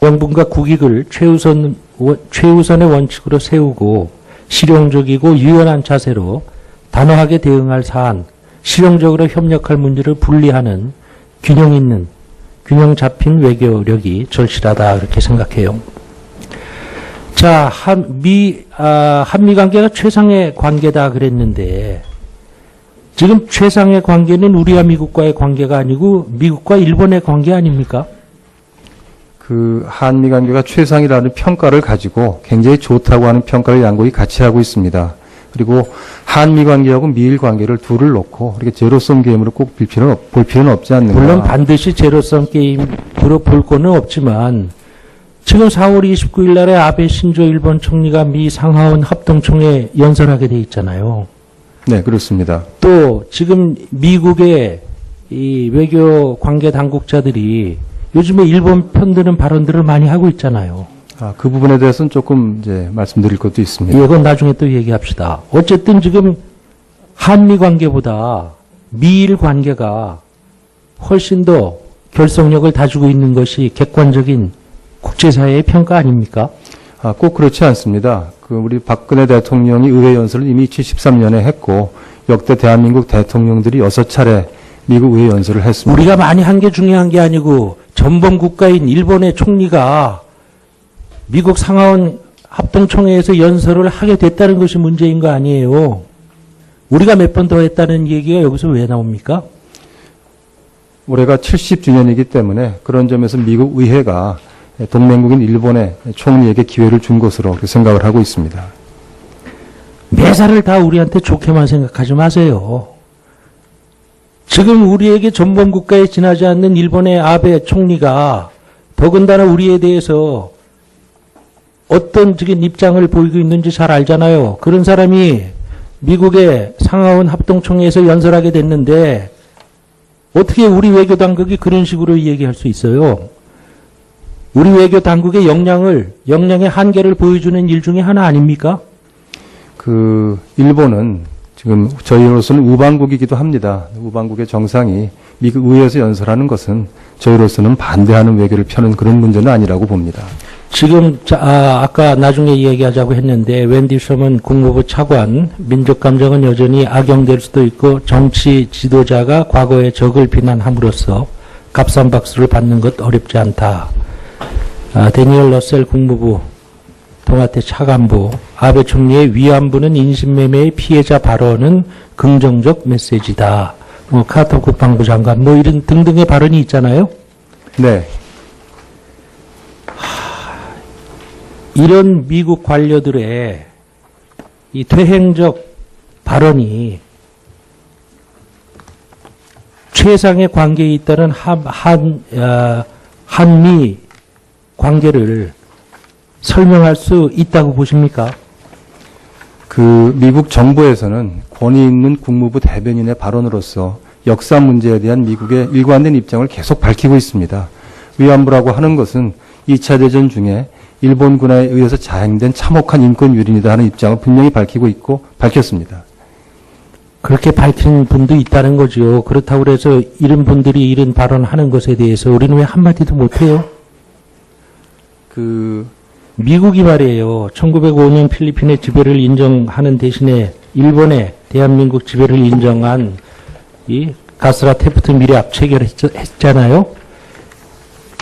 명분과 국익을 최우선의 원칙으로 세우고 실용적이고 유연한 자세로 단호하게 대응할 사안, 실용적으로 협력할 문제를 분리하는 균형 있는, 균형 잡힌 외교력이 절실하다 그렇게 생각해요. 자, 한미 관계가 최상의 관계다 그랬는데 지금 최상의 관계는 우리와 미국과의 관계가 아니고 미국과 일본의 관계 아닙니까? 그 한미 관계가 최상이라는 평가를 가지고 굉장히 좋다고 하는 평가를 양국이 같이 하고 있습니다. 그리고 한미 관계하고 미일 관계를 둘을 놓고 이렇게 제로섬 게임으로 꼭 볼 필요는 없지 않는가. 물론 반드시 제로섬 게임으로 볼 거는 없지만 지금 4월 29일 날에 아베 신조 일본 총리가 미 상하원 합동총회 연설하게 돼 있잖아요. 네, 그렇습니다. 또 지금 미국의 이 외교 관계 당국자들이 요즘에 일본 편드는 발언들을 많이 하고 있잖아요. 그 부분에 대해서는 조금 이제 말씀드릴 것도 있습니다. 이건 나중에 또 얘기합시다. 어쨌든 지금 한미 관계보다 미일 관계가 훨씬 더 결속력을 다지고 있는 것이 객관적인 국제사회의 평가 아닙니까? 꼭 그렇지 않습니다. 우리 박근혜 대통령이 의회 연설을 이미 2013년에 했고 역대 대한민국 대통령들이 6차례 미국 의회 연설을 했습니다. 우리가 많이 한 게 중요한 게 아니고 전범 국가인 일본의 총리가 미국 상하원 합동총회에서 연설을 하게 됐다는 것이 문제인 거 아니에요. 우리가 몇 번 더 했다는 얘기가 여기서 왜 나옵니까? 올해가 70주년이기 때문에 그런 점에서 미국 의회가 동맹국인 일본의 총리에게 기회를 준 것으로 생각을 하고 있습니다. 매사를 다 우리한테 좋게만 생각하지 마세요. 지금 우리에게 전범 국가에 지나지 않는 일본의 아베 총리가 더군다나 우리에 대해서 어떤 지금 입장을 보이고 있는지 잘 알잖아요. 그런 사람이 미국의 상하원 합동총회에서 연설하게 됐는데 어떻게 우리 외교 당국이 그런 식으로 얘기할 수 있어요? 우리 외교 당국의 역량의 한계를 보여주는 일 중에 하나 아닙니까? 일본은 지금 저희로서는 우방국이기도 합니다. 우방국의 정상이 미국 의회에서 연설하는 것은 저희로서는 반대하는 외교를 펴는 그런 문제는 아니라고 봅니다. 지금 아까 나중에 얘기하자고 했는데 웬디 셔먼 국무부 차관, 민족 감정은 여전히 악용될 수도 있고 정치 지도자가 과거의 적을 비난함으로써 값싼 박수를 받는 것 어렵지 않다. 데니얼 러셀 국무부 동아태 차관부, 아베 총리의 위안부는 인신매매의 피해자 발언은 긍정적 메시지다. 카터 국방부 장관 이런 등등의 발언이 있잖아요. 네. 이런 미국 관료들의 이 퇴행적 발언이 최상의 관계에 있다는 한미 관계를 설명할 수 있다고 보십니까? 미국 정부에서는 권위 있는 국무부 대변인의 발언으로서 역사 문제에 대한 미국의 일관된 입장을 계속 밝히고 있습니다. 위안부라고 하는 것은 2차 대전 중에 일본군에 의해서 자행된 참혹한 인권 유린이다 하는 입장을 분명히 밝히고 있고 밝혔습니다. 그렇게 밝힌 분도 있다는 거죠. 그렇다고 해서 이런 분들이 이런 발언하는 것에 대해서 우리는 왜 한마디도 못해요? 미국이 말이에요. 1905년 필리핀의 지배를 인정하는 대신에 일본의 대한민국 지배를 인정한 이 가스라 테프트 미략 체결했잖아요.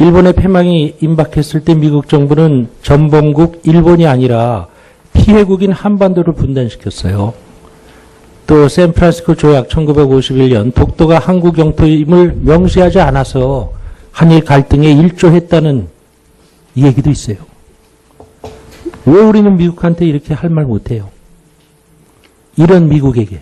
일본의 패망이 임박했을 때 미국 정부는 전범국 일본이 아니라 피해국인 한반도를 분단시켰어요. 또 샌프란시스코 조약 1951년 독도가 한국 영토임을 명시하지 않아서 한일 갈등에 일조했다는 얘기도 있어요. 왜 우리는 미국한테 이렇게 할 말 못해요? 이런 미국에게.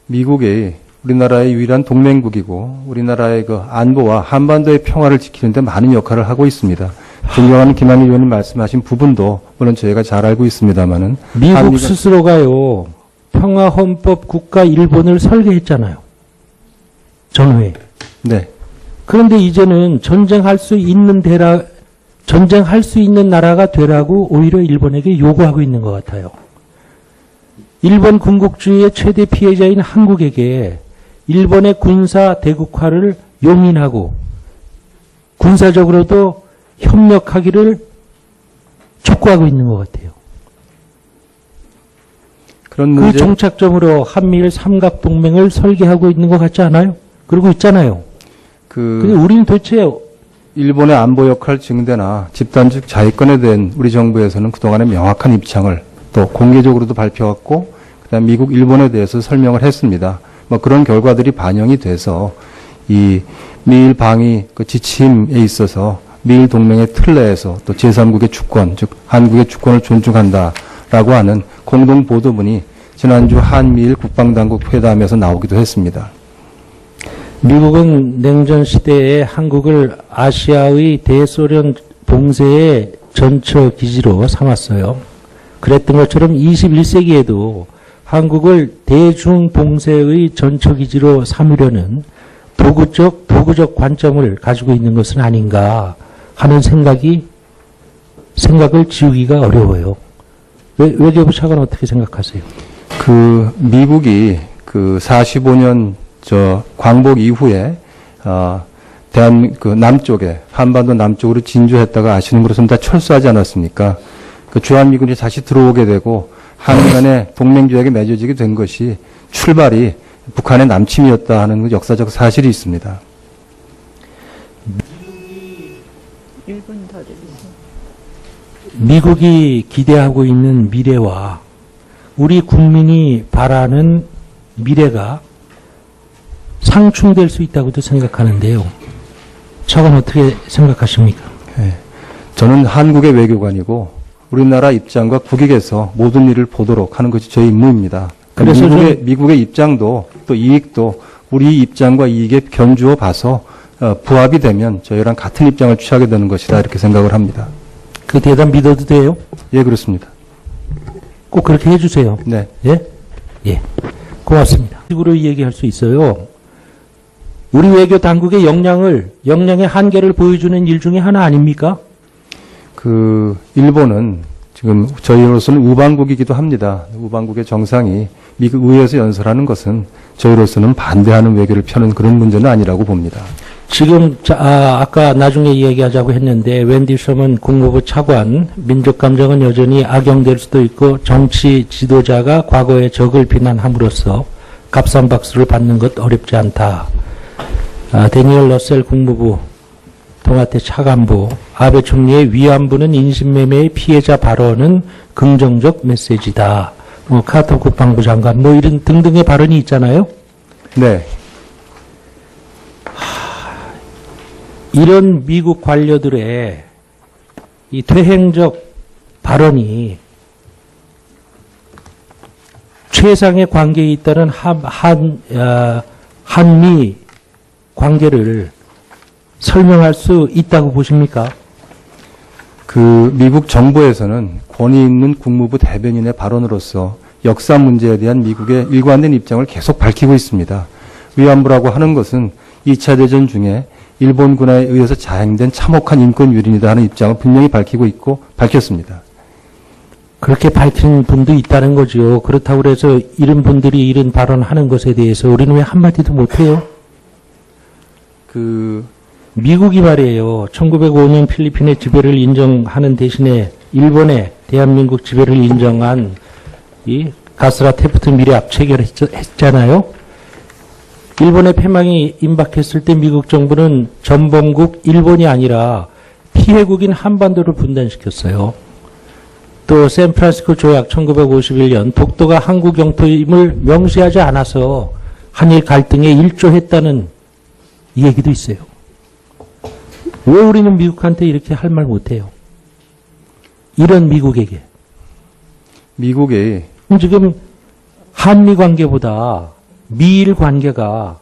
미국이 우리나라의 유일한 동맹국이고 우리나라의 안보와 한반도의 평화를 지키는 데 많은 역할을 하고 있습니다. 존경하는 김한길 의원님 말씀하신 부분도 물론 저희가 잘 알고 있습니다만은 미국 스스로가요. 평화헌법 국가 일본을 설계했잖아요. 전후에. 네. 그런데 이제는 전쟁할 수 있는 나라가 되라고 오히려 일본에게 요구하고 있는 것 같아요. 일본 군국주의의 최대 피해자인 한국에게 일본의 군사 대국화를 용인하고 군사적으로도 협력하기를 촉구하고 있는 것 같아요. 그런 그 문제, 종착점으로 한미일 삼각동맹을 설계하고 있는 것 같지 않아요? 그러고 있잖아요. 근데 우리는 도대체 일본의 안보 역할 증대나 집단적 자위권에 대한 우리 정부에서는 그동안의 명확한 입장을 또 공개적으로도 발표했고, 그다음 미국, 일본에 대해서 설명을 했습니다. 뭐 그런 결과들이 반영이 돼서 이 미일 방위 그 지침에 있어서 미일 동맹의 틀 내에서 또 제3국의 주권, 즉 한국의 주권을 존중한다라고 하는 공동 보도문이 지난주 한미일 국방당국 회담에서 나오기도 했습니다. 미국은 냉전 시대에 한국을 아시아의 대소련 봉쇄의 전처 기지로 삼았어요. 그랬던 것처럼 21세기에도 한국을 대중 봉쇄의 전처 기지로 삼으려는 도구적 관점을 가지고 있는 것은 아닌가 하는 생각을 지우기가 어려워요. 외교부 차관 어떻게 생각하세요? 그 미국이 그 45년 광복 이후에 그 남쪽에 한반도 남쪽으로 진주했다가 아시는 것으로는 다 철수하지 않았습니까? 그 주한미군이 다시 들어오게 되고 한미 간의 동맹조약이 맺어지게 된 것이 출발이 북한의 남침이었다 하는 역사적 사실이 있습니다. 1분 더 드리세요. 미국이 기대하고 있는 미래와 우리 국민이 바라는 미래가 상충될 수 있다고도 생각하는데요. 차관 어떻게 생각하십니까? 저는 한국의 외교관이고 우리나라 입장과 국익에서 모든 일을 보도록 하는 것이 저희 임무입니다. 그래서 미국의 입장도 또 이익도 우리 입장과 이익에 견주어 봐서 부합이 되면 저희랑 같은 입장을 취하게 되는 것이다 이렇게 생각을 합니다. 그 대답 믿어도 돼요? 예, 그렇습니다. 꼭 그렇게 해주세요. 네. 예? 예. 고맙습니다. 식으로 얘기할 수 있어요. 우리 외교 당국의 역량의 한계를 보여주는 일 중에 하나 아닙니까? 일본은 지금 저희로서는 우방국이기도 합니다. 우방국의 정상이 미국 의회에서 연설하는 것은 저희로서는 반대하는 외교를 펴는 그런 문제는 아니라고 봅니다. 지금 아까 나중에 이야기하자고 했는데 웬디 셔먼 국무부 차관, 민족 감정은 여전히 악용될 수도 있고 정치 지도자가 과거의 적을 비난함으로써 값싼 박수를 받는 것 어렵지 않다. 데니얼 러셀 국무부 동아태 차관부, 아베 총리의 위안부는 인신매매의 피해자 발언은 긍정적 메시지다. 카터 국방부 장관 이런 등등의 발언이 있잖아요. 네. 이런 미국 관료들의 이 퇴행적 발언이 최상의 관계에 있다는 한미 관계를 설명할 수 있다고 보십니까? 미국 정부에서는 권위 있는 국무부 대변인의 발언으로서 역사 문제에 대한 미국의 일관된 입장을 계속 밝히고 있습니다. 위안부라고 하는 것은 2차 대전 중에 일본군에 의해서 자행된 참혹한 인권 유린이다 하는 입장을 분명히 밝히고 있고 밝혔습니다. 그렇게 밝힌 분도 있다는 거죠. 그렇다고 해서 이런 분들이 이런 발언하는 것에 대해서 우리는 왜 한마디도 못해요? 미국이 말이에요. 1905년 필리핀의 지배를 인정하는 대신에 일본의 대한민국 지배를 인정한 이 가스라 테프트 미래합 체결했잖아요. 일본의 패망이 임박했을 때 미국 정부는 전범국 일본이 아니라 피해국인 한반도를 분단시켰어요. 또 샌프란시스코 조약 1951년 독도가 한국 영토임을 명시하지 않아서 한일 갈등에 일조했다는 얘기도 있어요. 왜 우리는 미국한테 이렇게 할 말 못해요? 이런 미국에게. 미국이 지금 한미 관계보다 미일 관계가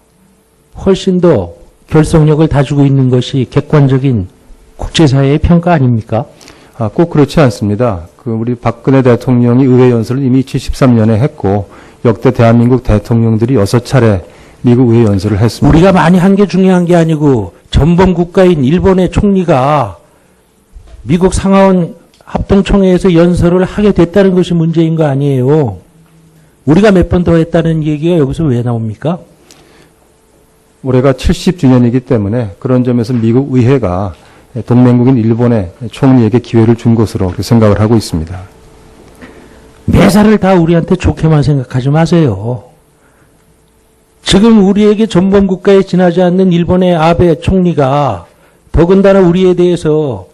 훨씬 더 결속력을 다지고 있는 것이 객관적인 국제사회의 평가 아닙니까? 꼭 그렇지 않습니다. 우리 박근혜 대통령이 의회 연설을 이미 2013년에 했고 역대 대한민국 대통령들이 6차례 미국 의회 연설을 했습니다. 우리가 많이 한 게 중요한 게 아니고 전범 국가인 일본의 총리가 미국 상하원 합동총회에서 연설을 하게 됐다는 것이 문제인 거 아니에요. 우리가 몇 번 더 했다는 얘기가 여기서 왜 나옵니까? 올해가 70주년이기 때문에 그런 점에서 미국 의회가 동맹국인 일본의 총리에게 기회를 준 것으로 생각을 하고 있습니다. 매사를 다 우리한테 좋게만 생각하지 마세요. 지금 우리에게 전범국가에 지나지 않는 일본의 아베 총리가 더군다나 우리에 대해서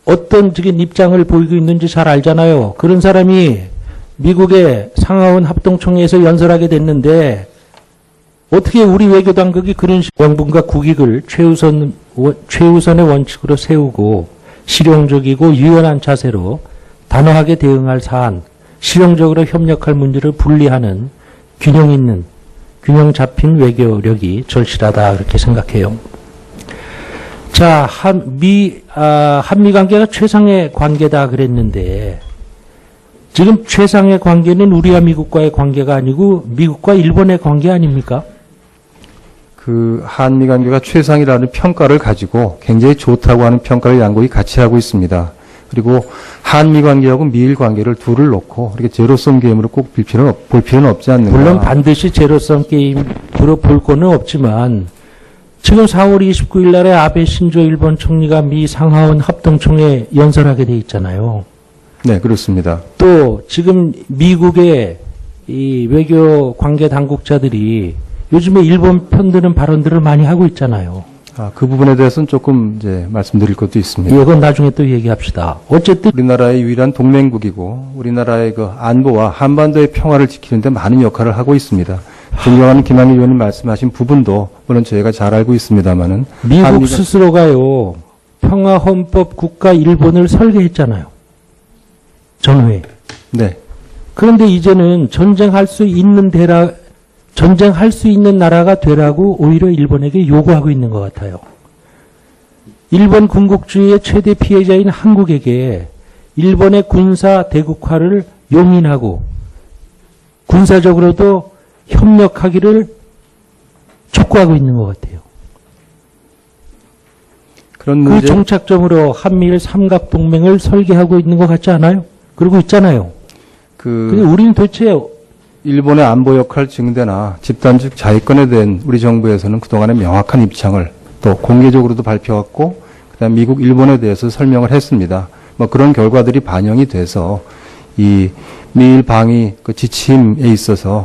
어떤 적인 입장을 보이고 있는지 잘 알잖아요. 그런 사람이 미국의 상하원 합동총회에서 연설하게 됐는데 어떻게 우리 외교당국이 그런 명분과 국익을 최우선의 원칙으로 세우고 실용적이고 유연한 자세로 단호하게 대응할 사안, 실용적으로 협력할 문제를 분리하는 균형 있는, 균형 잡힌 외교력이 절실하다 그렇게 생각해요. 자, 한미 관계가 최상의 관계다 그랬는데 지금 최상의 관계는 우리와 미국과의 관계가 아니고 미국과 일본의 관계 아닙니까? 그 한미 관계가 최상이라는 평가를 가지고 굉장히 좋다고 하는 평가를 양국이 같이 하고 있습니다. 그리고 한미 관계하고 미일 관계를 둘을 놓고 이렇게 제로섬 게임으로 꼭 볼 필요는 없지 않는가. 물론 반드시 제로섬 게임으로 볼 거는 없지만 지금 4월 29일 날에 아베 신조 일본 총리가 미 상하원 합동총회 연설하게 돼 있잖아요. 네, 그렇습니다. 또 지금 미국의 이 외교 관계 당국자들이 요즘에 일본 편드는 발언들을 많이 하고 있잖아요. 그 부분에 대해서는 조금 이제 말씀드릴 것도 있습니다. 이건 나중에 또 얘기합시다. 어쨌든 우리나라의 유일한 동맹국이고 우리나라의 그 안보와 한반도의 평화를 지키는데 많은 역할을 하고 있습니다. 존경하는 김한길 의원님 말씀하신 부분도 물론 저희가 잘 알고 있습니다만은 미국 스스로가요 평화헌법 국가 일본을 설계했잖아요. 전후에. 네. 그런데 이제는 전쟁할 수 있는 나라가 되라고 오히려 일본에게 요구하고 있는 것 같아요. 일본 군국주의의 최대 피해자인 한국에게 일본의 군사 대국화를 용인하고 군사적으로도 협력하기를 촉구하고 있는 것 같아요. 그런 그 문제 종착점으로 한미일 삼각동맹을 설계하고 있는 것 같지 않아요? 그러고 있잖아요. 근데 우리는 도대체 일본의 안보 역할 증대나 집단적 자위권에 대한 우리 정부에서는 그동안의 명확한 입장을 또 공개적으로도 발표했고 그다음 미국, 일본에 대해서 설명을 했습니다. 뭐 그런 결과들이 반영이 돼서 이 미일 방위 그 지침에 있어서